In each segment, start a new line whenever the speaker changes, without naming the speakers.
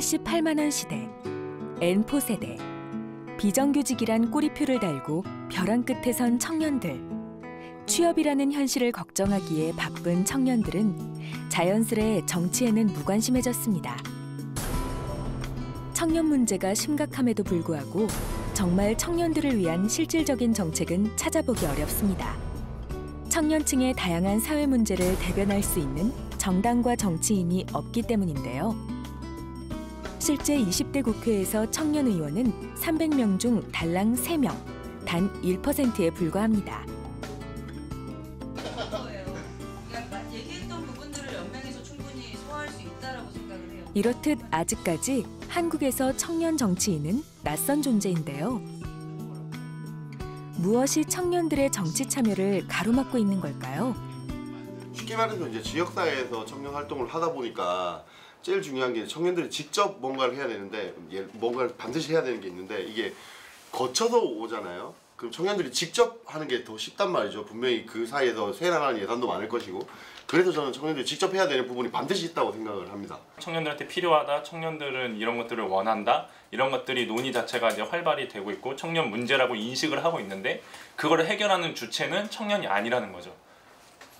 78만 원 시대, N포 세대, 비정규직이란 꼬리표를 달고 벼랑 끝에 선 청년들. 취업이라는 현실을 걱정하기에 바쁜 청년들은 자연스레 정치에는 무관심해졌습니다. 청년 문제가 심각함에도 불구하고 정말 청년들을 위한 실질적인 정책은 찾아보기 어렵습니다. 청년층의 다양한 사회 문제를 대변할 수 있는 정당과 정치인이 없기 때문인데요. 실제 20대 국회에서 청년 의원은 300명 중 달랑 3명, 단 1%에 불과합니다. 이렇듯 아직까지 한국에서 청년 정치인은 낯선 존재인데요. 무엇이 청년들의 정치 참여를 가로막고 있는 걸까요?
쉽게 말해서 이제 지역사회에서 청년 활동을 하다 보니까 제일 중요한 게 청년들이 직접 뭔가를 해야 되는데, 뭔가를 반드시 해야 되는 게 있는데 이게 거쳐서 오잖아요. 그럼 청년들이 직접 하는 게 더 쉽단 말이죠. 분명히 그 사이에서 세나가는 예산도 많을 것이고, 그래서 저는 청년들이 직접 해야 되는 부분이 반드시 있다고 생각을 합니다.
청년들한테 필요하다, 청년들은 이런 것들을 원한다, 이런 것들이 논의 자체가 이제 활발히 되고 있고 청년 문제라고 인식을 하고 있는데, 그거를 해결하는 주체는 청년이 아니라는 거죠.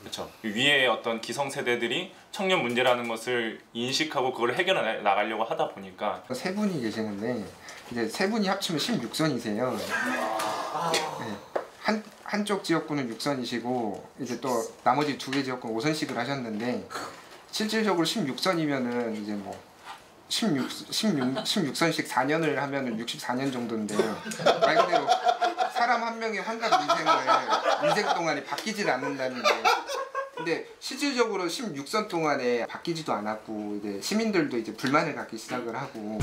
그렇죠. 위에 어떤 기성세대들이 청년 문제라는 것을 인식하고 그걸 해결해 나가려고 하다 보니까.
세 분이 계시는데 이제 세 분이 합치면 16선이세요. 네. 한쪽 지역구는 6선이시고 이제 또 나머지 두 개 지역구는 5선씩을 하셨는데, 실질적으로 16선이면은 이제 뭐 16선씩 4년을 하면은 64년 정도인데요. 말 그대로 사람 한 명의 환갑 인생 동안에 바뀌질 않는다는 게. 근데 실질적으로 16선 동안에 바뀌지도 않았고, 이제 시민들도 이제 불만을 갖기 시작을 하고.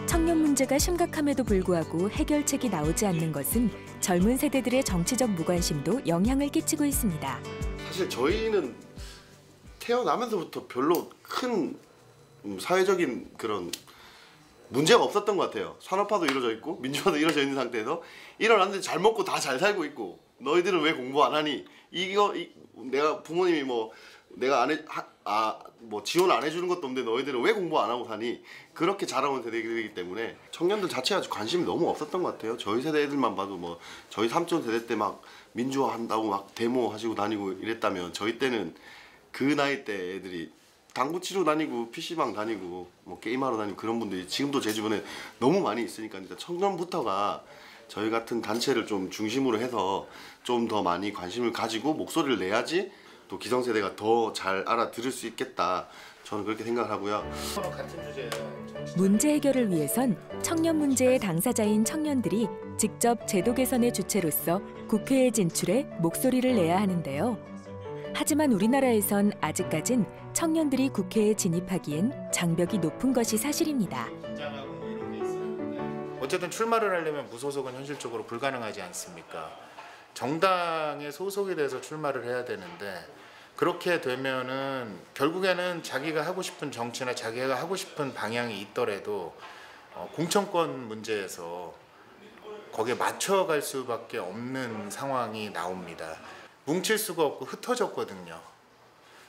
청년 문제가 심각함에도 불구하고 해결책이 나오지 않는 것은 젊은 세대들의 정치적 무관심도 영향을 끼치고 있습니다.
사실 저희는 태어나면서부터 별로 큰 사회적인 그런 문제가 없었던 것 같아요. 산업화도 이루어져 있고 민주화도 이루어져 있는 상태에서 일어났는데 잘 먹고 다 잘 살고 있고, 너희들은 왜 공부 안 하니? 내가 부모님이 뭐 내가 지원 안 해주는 것도 없는데 너희들은 왜 공부 안 하고 사니? 그렇게 자라온 세대이기 때문에 청년들 자체가 관심이 너무 없었던 것 같아요. 저희 세대 애들만 봐도 뭐 저희 삼촌 세대 때 막 민주화 한다고 막 데모 하시고 다니고 이랬다면, 저희 때는 그 나이 때 애들이 당구 치러 다니고 PC방 다니고 뭐 게임하러 다니고 그런 분들이 지금도 제 주변에 너무 많이 있으니까, 진짜 청년부터가 저희 같은 단체를 좀 중심으로 해서 좀 더 많이 관심을 가지고 목소리를 내야지 또 기성세대가 더 잘 알아들을 수 있겠다, 저는 그렇게 생각하고요.
문제 해결을 위해선 청년 문제의 당사자인 청년들이 직접 제도 개선의 주체로서 국회에 진출해 목소리를 내야 하는데요. 하지만 우리나라에선 아직까진 청년들이 국회에 진입하기엔 장벽이 높은 것이 사실입니다.
어쨌든 출마를 하려면 무소속은 현실적으로 불가능하지 않습니까? 정당에 소속이 돼서 출마를 해야 되는데, 그렇게 되면은 결국에는 자기가 하고 싶은 정치나 자기가 하고 싶은 방향이 있더라도 공천권 문제에서 거기에 맞춰갈 수밖에 없는 상황이 나옵니다. 뭉칠 수가 없고 흩어졌거든요.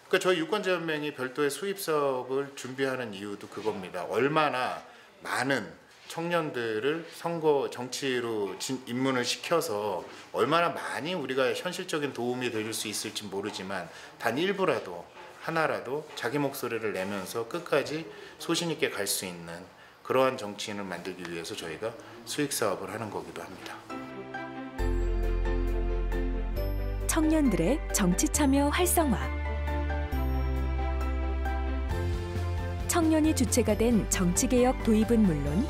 그러니까 저희 유권자연맹이 별도의 수입 사업을 준비하는 이유도 그겁니다. 얼마나 많은 청년들을 선거 정치로 입문을 시켜서 얼마나 많이 우리가 현실적인 도움이 될 수 있을지 모르지만, 단 일부라도 하나라도 자기 목소리를 내면서 끝까지 소신 있게 갈 수 있는 그러한 정치인을 만들기 위해서 저희가 수익 사업을 하는 거기도 합니다.
청년들의 정치 참여 활성화. 청년이 주체가 된 정치개혁 도입은 물론,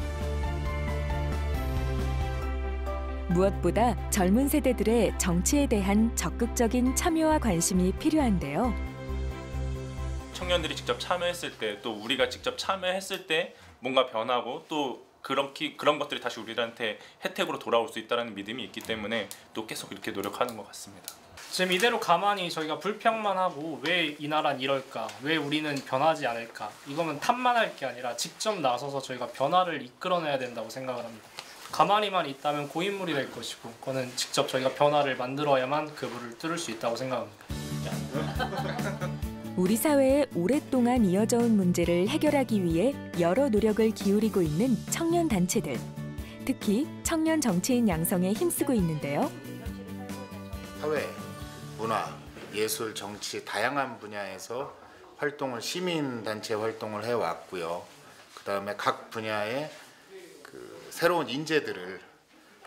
무엇보다 젊은 세대들의 정치에 대한 적극적인 참여와 관심이 필요한데요.
청년들이 직접 참여했을 때, 또 우리가 직접 참여했을 때 뭔가 변하고 또 그런 것들이 다시 우리한테 혜택으로 돌아올 수 있다는 믿음이 있기 때문에 또 계속 이렇게 노력하는 것 같습니다.
지금 이대로 가만히 저희가 불평만 하고 왜 이 나라는 이럴까, 왜 우리는 변하지 않을까, 이거면 탓만 할 게 아니라 직접 나서서 저희가 변화를 이끌어내야 된다고 생각을 합니다. 가만히만 있다면 고인물이 될 것이고, 그거는 직접 저희가 변화를 만들어야만 그 물을 뚫을 수 있다고 생각합니다.
우리 사회에 오랫동안 이어져 온 문제를 해결하기 위해 여러 노력을 기울이고 있는 청년 단체들. 특히 청년 정치인 양성에 힘쓰고 있는데요.
사회, 문화, 예술, 정치 다양한 분야에서 활동을 시민단체 활동을 해왔고요. 그다음에 각 분야의 새로운 인재들을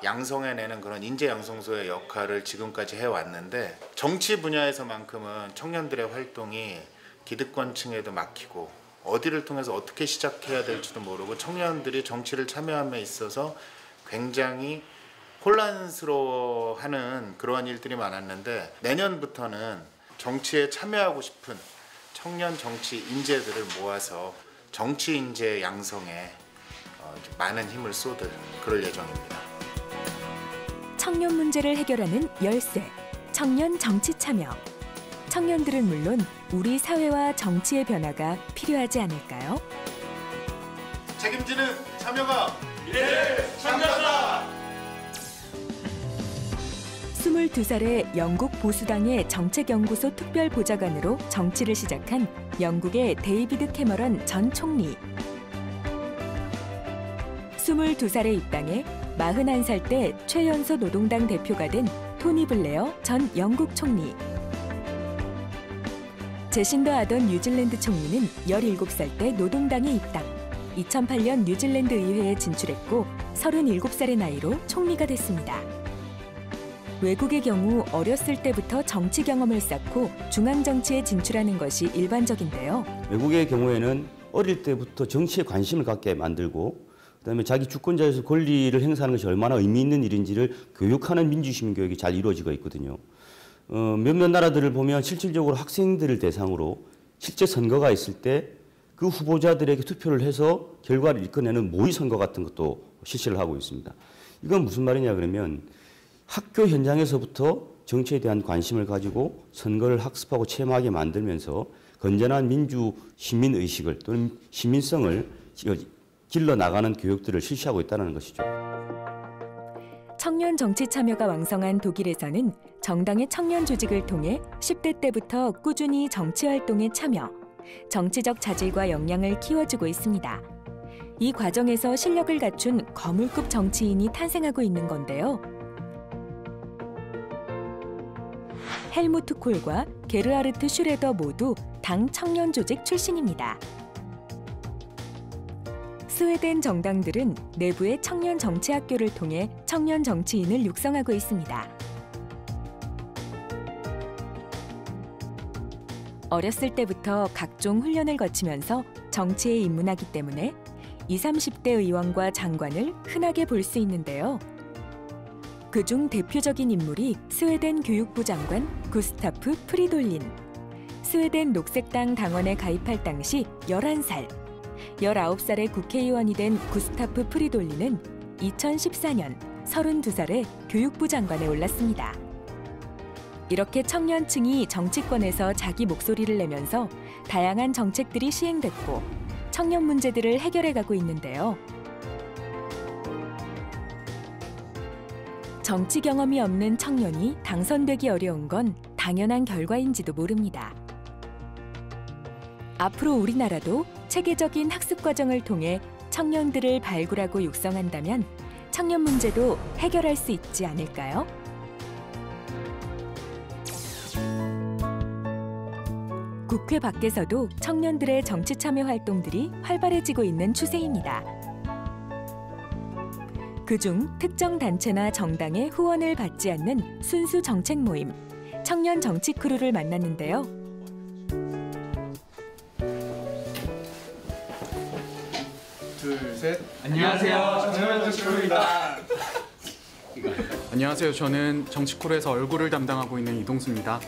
양성해내는 그런 인재 양성소의 역할을 지금까지 해왔는데 정치 분야에서만큼은 청년들의 활동이 기득권층에도 막히고 어디를 통해서 어떻게 시작해야 될지도 모르고 청년들이 정치를 참여함에 있어서 굉장히 혼란스러워하는 그러한 일들이 많았는데 내년부터는 정치에 참여하고 싶은 청년 정치 인재들을 모아서 정치 인재 양성에 많은 힘을 쏟을 그럴 예정입니다.
청년 문제를 해결하는 열쇠, 청년 정치 참여. 청년들은 물론 우리 사회와 정치의 변화가 필요하지 않을까요?
책임지는 참여가
미래를 창조한다.
22살의 영국 보수당의 정책연구소 특별보좌관으로 정치를 시작한 영국의 데이비드 캐머런 전 총리. 22살에 입당해 41살 때 최연소 노동당 대표가 된 토니 블레어 전 영국 총리. 제신더 아던 뉴질랜드 총리는 17살 때 노동당에 입당. 2008년 뉴질랜드 의회에 진출했고 37살의 나이로 총리가 됐습니다. 외국의 경우 어렸을 때부터 정치 경험을 쌓고 중앙정치에 진출하는 것이 일반적인데요.
외국의 경우에는 어릴 때부터 정치에 관심을 갖게 만들고 그다음에 자기 주권자에서 권리를 행사하는 것이 얼마나 의미 있는 일인지를 교육하는 민주시민 교육이 잘 이루어지고 있거든요. 몇몇 나라들을 보면 실질적으로 학생들을 대상으로 실제 선거가 있을 때 그 후보자들에게 투표를 해서 결과를 이끌어내는 모의 선거 같은 것도 실시를 하고 있습니다. 이건 무슨 말이냐 그러면 학교 현장에서부터 정치에 대한 관심을 가지고 선거를 학습하고 체험하게 만들면서 건전한 민주 시민의식을 또는 시민성을 길러 나가는 교육들을 실시하고 있다는 것이죠.
청년 정치 참여가 왕성한 독일에서는 정당의 청년 조직을 통해 10대 때부터 꾸준히 정치 활동에 참여, 정치적 자질과 역량을 키워주고 있습니다. 이 과정에서 실력을 갖춘 거물급 정치인이 탄생하고 있는 건데요. 헬무트 콜과 게르하르트 슈레더 모두 당 청년 조직 출신입니다. 스웨덴 정당들은 내부의 청년 정치학교를 통해 청년 정치인을 육성하고 있습니다. 어렸을 때부터 각종 훈련을 거치면서 정치에 입문하기 때문에 20, 30대 의원과 장관을 흔하게 볼 수 있는데요. 그중 대표적인 인물이 스웨덴 교육부 장관 구스타프 프리돌린. 스웨덴 녹색당 당원에 가입할 당시 11살. 19살의 국회의원이 된 구스타프 프리돌린은 2014년 32살에 교육부 장관에 올랐습니다. 이렇게 청년층이 정치권에서 자기 목소리를 내면서 다양한 정책들이 시행됐고 청년 문제들을 해결해가고 있는데요. 정치 경험이 없는 청년이 당선되기 어려운 건 당연한 결과인지도 모릅니다. 앞으로 우리나라도 체계적인 학습 과정을 통해 청년들을 발굴하고 육성한다면 청년 문제도 해결할 수 있지 않을까요? 국회 밖에서도 청년들의 정치 참여 활동들이 활발해지고 있는 추세입니다. 그중 특정 단체나 정당의 후원을 받지 않는 순수 정책 모임, 청년 정치 크루를 만났는데요.
둘, 셋.
안녕하세요. 청년 정치크루입니다.
안녕하세요. 저는 정치크루에서 얼굴을 담당하고 있는 이동수입니다.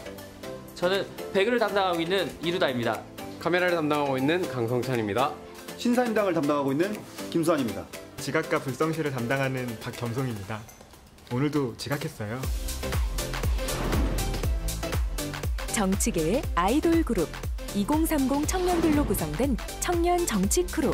저는 배그를 담당하고 있는 이루다입니다.
카메라를 담당하고 있는 강성찬입니다.
신사임당을 담당하고 있는 김수환입니다.
지각과 불성실을 담당하는 박겸송입니다. 오늘도 지각했어요.
정치계의 아이돌 그룹 2030 청년들로 구성된 청년 정치 크루.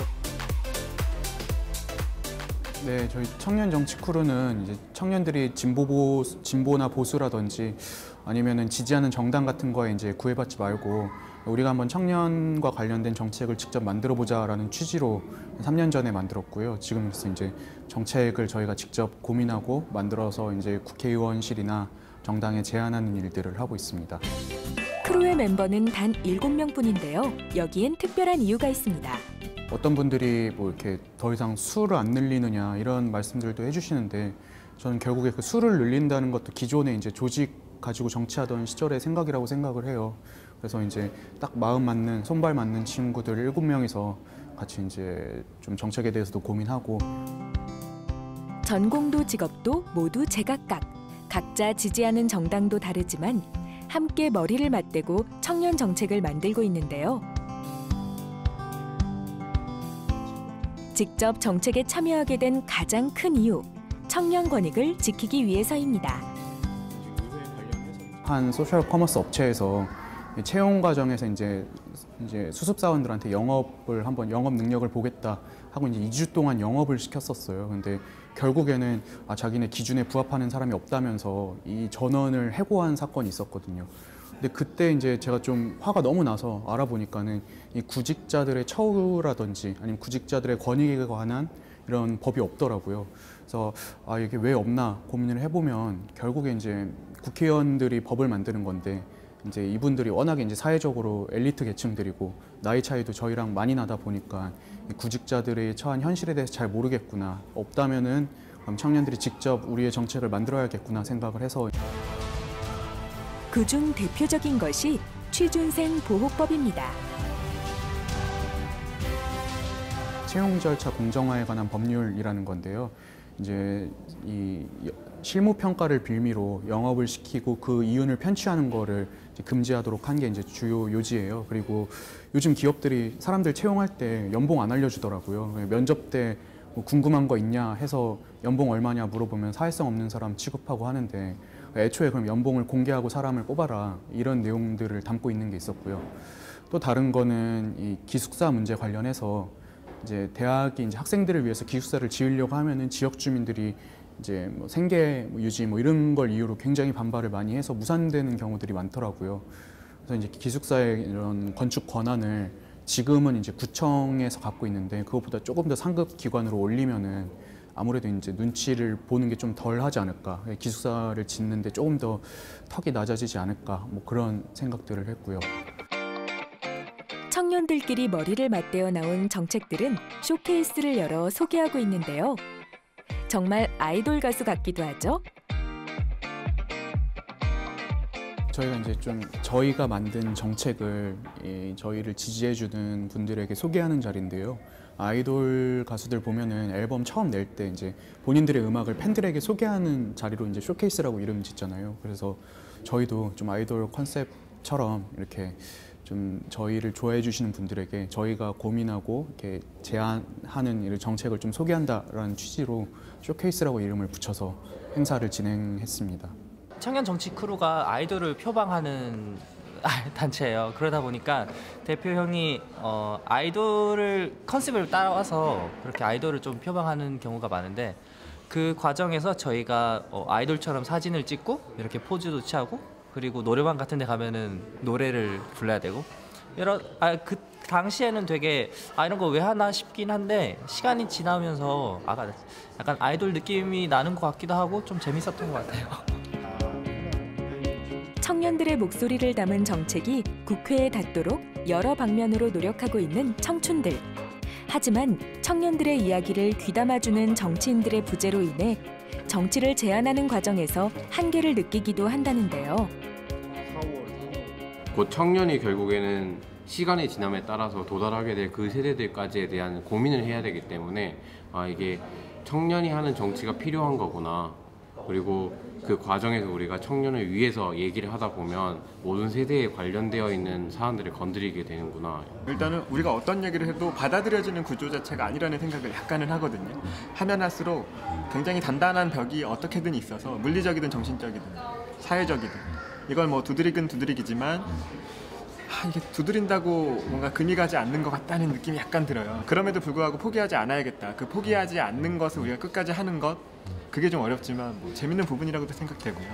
네, 저희 청년 정치크루는 이제 청년들이 진보나 보수라든지 아니면은 지지하는 정당 같은 거에 이제 구애받지 말고 우리가 한번 청년과 관련된 정책을 직접 만들어보자라는 취지로 3년 전에 만들었고요. 지금 이제 정책을 저희가 직접 고민하고 만들어서 이제 국회의원실이나 정당에 제안하는 일들을 하고 있습니다.
크루의 멤버는 단 7명뿐인데요. 여기엔 특별한 이유가 있습니다.
어떤 분들이 뭐 이렇게 더 이상 수를 안 늘리느냐 이런 말씀들도 해주시는데 저는 결국에 그 수를 늘린다는 것도 기존에 이제 조직 가지고 정치하던 시절의 생각이라고 생각을 해요. 그래서 이제 딱 마음 맞는 손발 맞는 친구들 7명이서 같이 이제 좀 정책에 대해서도 고민하고.
전공도 직업도 모두 제각각. 각자 지지하는 정당도 다르지만 함께 머리를 맞대고 청년 정책을 만들고 있는데요. 직접 정책에 참여하게 된 가장 큰 이유, 청년 권익을 지키기 위해서입니다.
한 소셜 커머스 업체에서 채용 과정에서 이제 수습사원들한테 영업 능력을 보겠다 하고 이제 2주 동안 영업을 시켰었어요. 근데 결국에는 자기네 기준에 부합하는 사람이 없다면서 이 전원을 해고한 사건이 있었거든요. 근데 그때 이제 제가 좀 화가 너무 나서 알아보니까는 이 구직자들의 처우라든지 아니면 구직자들의 권익에 관한 이런 법이 없더라고요. 그래서 이게 왜 없나 고민을 해보면 결국에 이제 국회의원들이 법을 만드는 건데 이제 이분들이 워낙에 이제 사회적으로 엘리트 계층들이고 나이 차이도 저희랑 많이 나다 보니까 구직자들의 처한 현실에 대해서 잘 모르겠구나. 없다면은 그럼 청년들이 직접 우리의 정책을 만들어야겠구나 생각을 해서.
그중 대표적인 것이 취준생 보호법입니다.
채용 절차 공정화에 관한 법률이라는 건데요. 이제 이 실무 평가를 빌미로 영업을 시키고 그 이윤을 편취하는 거를 금지하도록 한 게 이제 주요 요지예요. 그리고 요즘 기업들이 사람들 채용할 때 연봉 안 알려주더라고요. 면접 때 뭐 궁금한 거 있냐 해서 연봉 얼마냐 물어보면 사회성 없는 사람 취급하고 하는데 애초에 그럼 연봉을 공개하고 사람을 뽑아라 이런 내용들을 담고 있는 게 있었고요. 또 다른 거는 이 기숙사 문제 관련해서 이제 대학이 이제 학생들을 위해서 기숙사를 지으려고 하면은 지역 주민들이 이제 뭐 생계 유지 뭐 이런 걸 이유로 굉장히 반발을 많이 해서 무산되는 경우들이 많더라고요. 그래서 이제 기숙사의 이런 건축 권한을 지금은 이제 구청에서 갖고 있는데 그것보다 조금 더 상급 기관으로 올리면은 아무래도 이제 눈치를 보는 게 좀 덜 하지 않을까. 기숙사를 짓는데 조금 더 턱이 낮아지지 않을까. 뭐 그런 생각들을 했고요.
청년들끼리 머리를 맞대어 나온 정책들은 쇼케이스를 열어 소개하고 있는데요. 정말 아이돌 가수 같기도 하죠.
저희가 이제 좀 저희가 만든 정책을 저희를 지지해주는 분들에게 소개하는 자리인데요. 아이돌 가수들 보면은 앨범 처음 낼 때 이제 본인들의 음악을 팬들에게 소개하는 자리로 이제 쇼케이스라고 이름 짓잖아요. 그래서 저희도 좀 아이돌 컨셉처럼 이렇게 좀 저희를 좋아해 주시는 분들에게 저희가 고민하고 이렇게 제안하는 이런 정책을 좀 소개한다라는 취지로 쇼케이스라고 이름을 붙여서 행사를 진행했습니다.
청년 정치 크루가 아이돌을 표방하는 단체예요. 그러다 보니까 대표 형이 아이돌을 컨셉을 따라와서 그렇게 아이돌을 좀 표방하는 경우가 많은데 그 과정에서 저희가 아이돌처럼 사진을 찍고 이렇게 포즈도 취하고 그리고 노래방 같은 데 가면은 노래를 불러야 되고 그 당시에는 되게 이런 거 왜 하나 싶긴 한데 시간이 지나면서 약간 아이돌 느낌이 나는 것 같기도 하고 좀 재밌었던 것 같아요.
청년들의 목소리를 담은 정책이 국회에 닿도록 여러 방면으로 노력하고 있는 청춘들. 하지만 청년들의 이야기를 귀담아주는 정치인들의 부재로 인해 정치를 제안하는 과정에서 한계를 느끼기도 한다는데요.
곧 청년이 결국에는 시간이 지남에 따라서 도달하게 될 그 세대들까지에 대한 고민을 해야 되기 때문에 이게 청년이 하는 정치가 필요한 거구나. 그리고 그 과정에서 우리가 청년을 위해서 얘기를 하다 보면 모든 세대에 관련되어 있는 사안들을 건드리게 되는구나.
일단은 우리가 어떤 얘기를 해도 받아들여지는 구조 자체가 아니라는 생각을 약간은 하거든요. 하면 할수록 굉장히 단단한 벽이 어떻게든 있어서 물리적이든 정신적이든 사회적이든 이걸 뭐 두드리긴 두드리기지만 이게 두드린다고 뭔가 금이 가지 않는 것 같다는 느낌이 약간 들어요. 그럼에도 불구하고 포기하지 않아야겠다. 그 포기하지 않는 것을 우리가 끝까지 하는 것 그게 좀 어렵지만 뭐 재밌는 부분이라고도 생각되고요.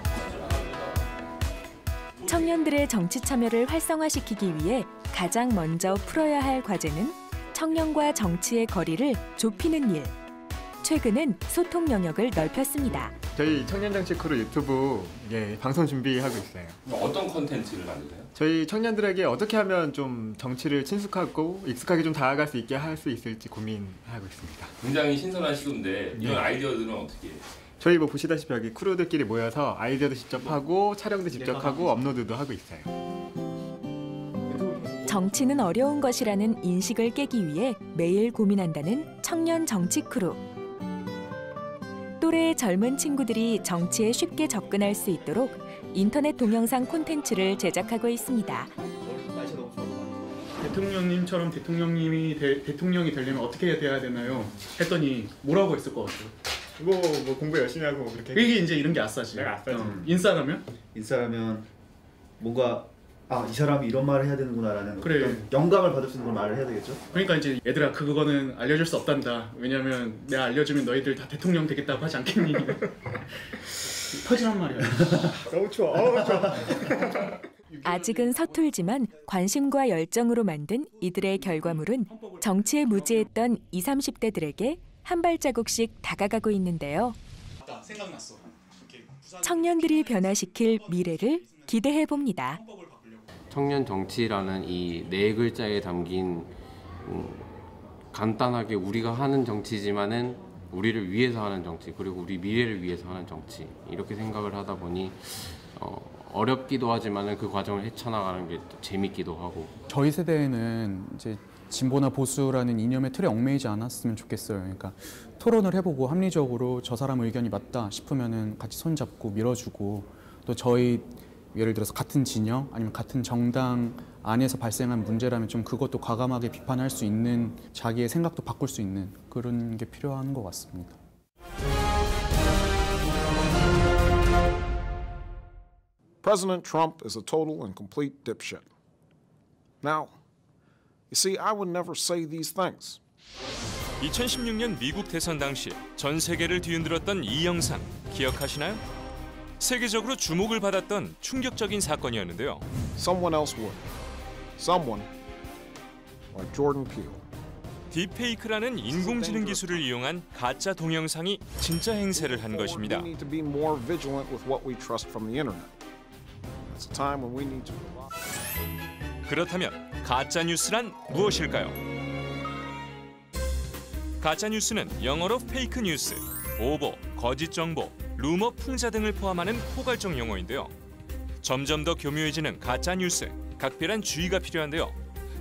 청년들의 정치 참여를 활성화시키기 위해 가장 먼저 풀어야 할 과제는 청년과 정치의 거리를 좁히는 일. 최근은 소통 영역을 넓혔습니다.
저희 청년정치 크루 유튜브 방송 준비하고 있어요.
어떤 콘텐츠를 만드세요?
저희 청년들에게 어떻게 하면 좀 정치를 친숙하고 익숙하게 좀 다가갈 수 있게 할 수 있을지 고민하고 있습니다.
굉장히 신선한 시도인데 이런 아이디어들은 어떻게 해요?
저희 보시다시피 여기 크루들끼리 모여서 아이디어도 직접 하고 촬영도 직접 하고 업로드도 하고 있어요.
정치는 어려운 것이라는 인식을 깨기 위해 매일 고민한다는 청년 정치 크루. 또래의 젊은 친구들이 정치에 쉽게 접근할 수 있도록 인터넷 동영상 콘텐츠를 제작하고 있습니다.
대통령님처럼 대통령이 되려면 어떻게 돼야 되나요? 했더니 뭐라고 했을 것 같아요?
뭐 공부 열심히 하고 그렇게.
이게 이제 이런 게 아싸지.
내가 아싸지.
인싸라면 뭔가 이 사람이 이런 말을 해야 되는구나라는
그래.
어떤 영감을 받을 수 있는 걸 말을 해야 되겠죠?
그러니까 이제 얘들아 그거는 알려줄 수 없단다. 왜냐면 내가 알려주면 너희들 다 대통령 되겠다고 하지 않겠니? 터지란 말이야.
너무 좋아. 좋아.
아직은 서툴지만 관심과 열정으로 만든 이들의 결과물은 정치에 무지했던 20, 30대들에게 한 발자국씩 다가가고 있는데요.
생각났어.
청년들이 변화시킬 미래를 기대해 봅니다.
청년 정치라는 이 네 글자에 담긴 간단하게 우리가 하는 정치지만은 우리를 위해서 하는 정치, 그리고 우리 미래를 위해서 하는 정치, 이렇게 생각을 하다 보니 어렵기도 하지만은 그 과정을 헤쳐나가는 게 또 재밌기도 하고.
저희 세대에는 이제 진보나 보수라는 이념의 틀에 얽매이지 않았으면 좋겠어요. 그러니까 토론을 해보고 합리적으로 저 사람 의견이 맞다 싶으면은 같이 손잡고 밀어주고, 또 저희 예를 들어서 같은 진영 아니면 같은 정당 안에서 발생한 문제라면 좀 그것도 과감하게 비판할 수 있는, 자기의 생각도 바꿀 수 있는 그런 게 필요한 것 같습니다.
President Trump is a total and complete dipshit. Now, you see, I would never say these things.
2016년 미국 대선 당시 전 세계를 뒤흔들었던 이 영상 기억하시나요? 세계적으로 주목을 받았던 충격적인 사건이었는데요.
Someone else would. Someone like Jordan Peele.
딥페이크라는 인공지능 기술을 이용한 가짜 동영상이 진짜 행세를 한 것입니다.
We need to be more vigilant with what we trust from the internet. It's a time when we need to.
그렇다면 가짜 뉴스란 무엇일까요? 가짜 뉴스는 영어로 페이크 뉴스, 오보, 거짓 정보, 루머, 풍자 등을 포함하는 포괄적 용어인데요. 점점 더 교묘해지는 가짜 뉴스, 각별한 주의가 필요한데요.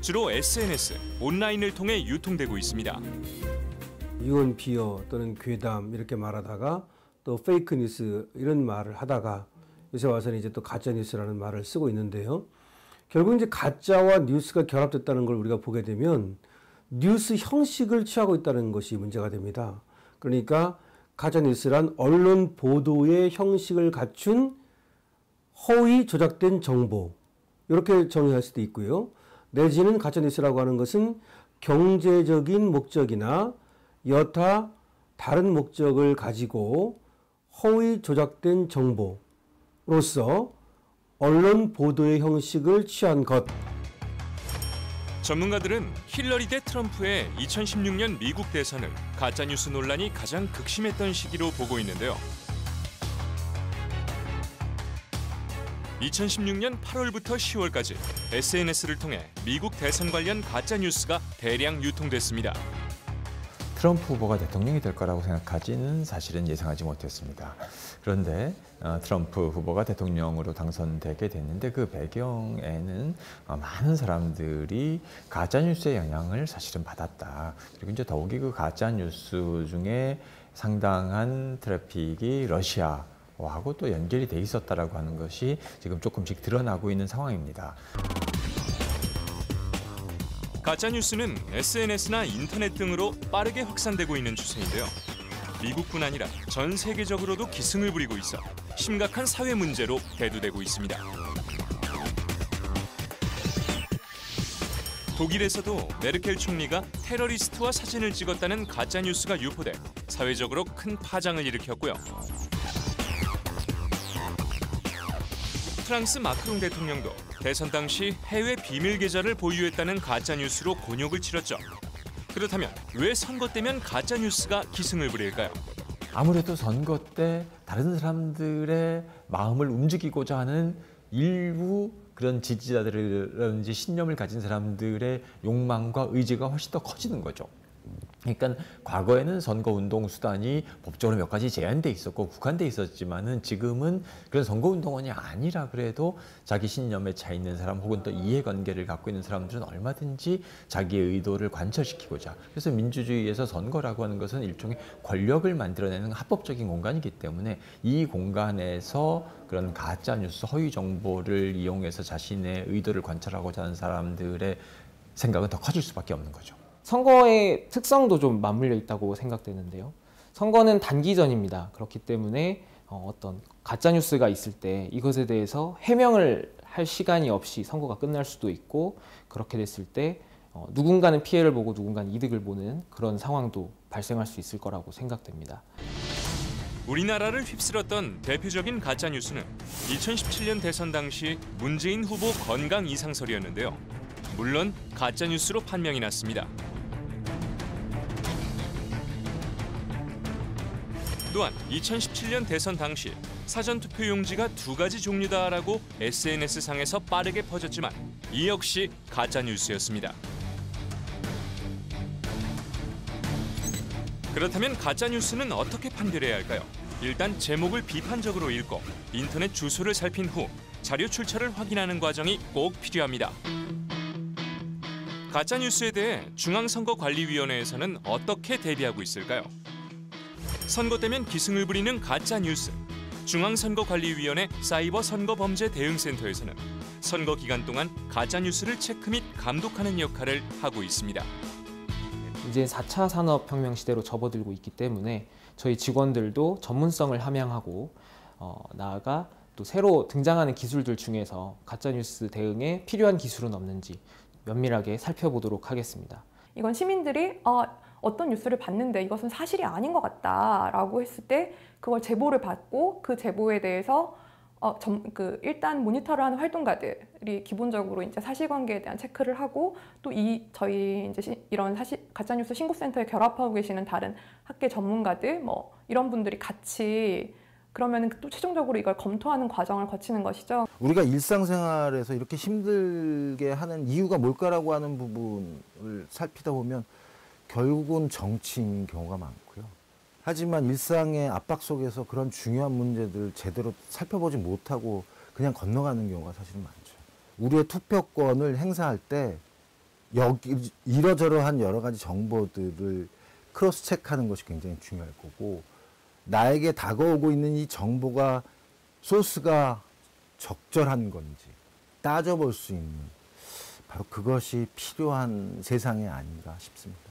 주로 SNS, 온라인을 통해 유통되고 있습니다.
유언 비어 또는 괴담 이렇게 말하다가 또 페이크 뉴스 이런 말을 하다가 요새 와서는 이제 또 가짜 뉴스라는 말을 쓰고 있는데요. 결국 이제 가짜와 뉴스가 결합됐다는 걸 우리가 보게 되면 뉴스 형식을 취하고 있다는 것이 문제가 됩니다. 그러니까 가짜 뉴스란 언론 보도의 형식을 갖춘 허위 조작된 정보, 이렇게 정의할 수도 있고요. 내지는 가짜 뉴스라고 하는 것은 경제적인 목적이나 여타 다른 목적을 가지고 허위 조작된 정보로서 언론 보도의 형식을 취한 것.
전문가들은 힐러리 대 트럼프의 2016년 미국 대선을 가짜뉴스 논란이 가장 극심했던 시기로 보고 있는데요. 2016년 8월부터 10월까지 SNS를 통해 미국 대선 관련 가짜뉴스가 대량 유통됐습니다.
트럼프 후보가 대통령이 될 거라고 생각하지는 사실은 예상하지 못했습니다. 그런데 트럼프 후보가 대통령으로 당선되게 됐는데 그 배경에는 많은 사람들이 가짜뉴스의 영향을 사실은 받았다. 그리고 이제 더욱이 그 가짜뉴스 중에 상당한 트래픽이 러시아하고 또 연결이 돼 있었다라고 하는 것이 지금 조금씩 드러나고 있는 상황입니다.
가짜뉴스는 SNS나 인터넷 등으로 빠르게 확산되고 있는 추세인데요. 미국뿐 아니라 전 세계적으로도 기승을 부리고 있어 심각한 사회 문제로 대두되고 있습니다. 독일에서도 메르켈 총리가 테러리스트와 사진을 찍었다는 가짜뉴스가 유포돼 사회적으로 큰 파장을 일으켰고요. 프랑스 마크롱 대통령도 대선 당시 해외 비밀 계좌를 보유했다는 가짜 뉴스로 곤욕을 치렀죠. 그렇다면 왜 선거 때면 가짜 뉴스가 기승을 부릴까요?
아무래도 선거 때 다른 사람들의 마음을 움직이고자 하는 일부 그런 지지자들이라든지 신념을 가진 사람들의 욕망과 의지가 훨씬 더 커지는 거죠. 그러니까 과거에는 선거운동 수단이 법적으로 몇 가지 제한돼 있었고 국한돼 있었지만은 지금은 그런 선거운동원이 아니라 그래도 자기 신념에 차 있는 사람 혹은 또 이해관계를 갖고 있는 사람들은 얼마든지 자기의 의도를 관철시키고자, 그래서 민주주의에서 선거라고 하는 것은 일종의 권력을 만들어내는 합법적인 공간이기 때문에 이 공간에서 그런 가짜 뉴스, 허위 정보를 이용해서 자신의 의도를 관철하고자 하는 사람들의 생각은 더 커질 수밖에 없는 거죠.
선거의 특성도 좀 맞물려 있다고 생각되는데요. 선거는 단기전입니다. 그렇기 때문에 어떤 가짜뉴스가 있을 때 이것에 대해서 해명을 할 시간이 없이 선거가 끝날 수도 있고, 그렇게 됐을 때 누군가는 피해를 보고 누군가는 이득을 보는 그런 상황도 발생할 수 있을 거라고 생각됩니다.
우리나라를 휩쓸었던 대표적인 가짜뉴스는 2017년 대선 당시 문재인 후보 건강 이상설이었는데요. 물론 가짜뉴스로 판명이 났습니다. 또한 2017년 대선 당시 사전투표 용지가 2가지 종류다라고 SNS상에서 빠르게 퍼졌지만 이 역시 가짜뉴스였습니다. 그렇다면 가짜뉴스는 어떻게 판별해야 할까요? 일단 제목을 비판적으로 읽고 인터넷 주소를 살핀 후 자료 출처를 확인하는 과정이 꼭 필요합니다. 가짜뉴스에 대해 중앙선거관리위원회에서는 어떻게 대비하고 있을까요? 선거 때면 기승을 부리는 가짜뉴스. 중앙선거관리위원회 사이버선거범죄대응센터에서는 선거 기간 동안 가짜뉴스를 체크 및 감독하는 역할을 하고 있습니다.
이제 4차 산업혁명 시대로 접어들고 있기 때문에 저희 직원들도 전문성을 함양하고 나아가 또 새로 등장하는 기술들 중에서 가짜뉴스 대응에 필요한 기술은 없는지 면밀하게 살펴보도록 하겠습니다.
이건 시민들이 어떤 뉴스를 봤는데 이것은 사실이 아닌 것 같다라고 했을 때 그걸 제보를 받고 그 제보에 대해서 일단 모니터를 하는 활동가들이 기본적으로 이제 사실관계에 대한 체크를 하고 또 저희 이제 이런 가짜뉴스 신고센터에 결합하고 계시는 다른 학계 전문가들 이런 분들이 같이 그러면 또 최종적으로 이걸 검토하는 과정을 거치는 것이죠.
우리가 일상생활에서 이렇게 힘들게 하는 이유가 뭘까라고 하는 부분을 살피다 보면 결국은 정치인 경우가 많고요. 하지만 일상의 압박 속에서 그런 중요한 문제들을 제대로 살펴보지 못하고 그냥 건너가는 경우가 사실은 많죠. 우리의 투표권을 행사할 때 이러저러한 여러 가지 정보들을 크로스 체크하는 것이 굉장히 중요할 거고, 나에게 다가오고 있는 이 정보가 소스가 적절한 건지 따져볼 수 있는 바로 그것이 필요한 세상이 아닌가 싶습니다.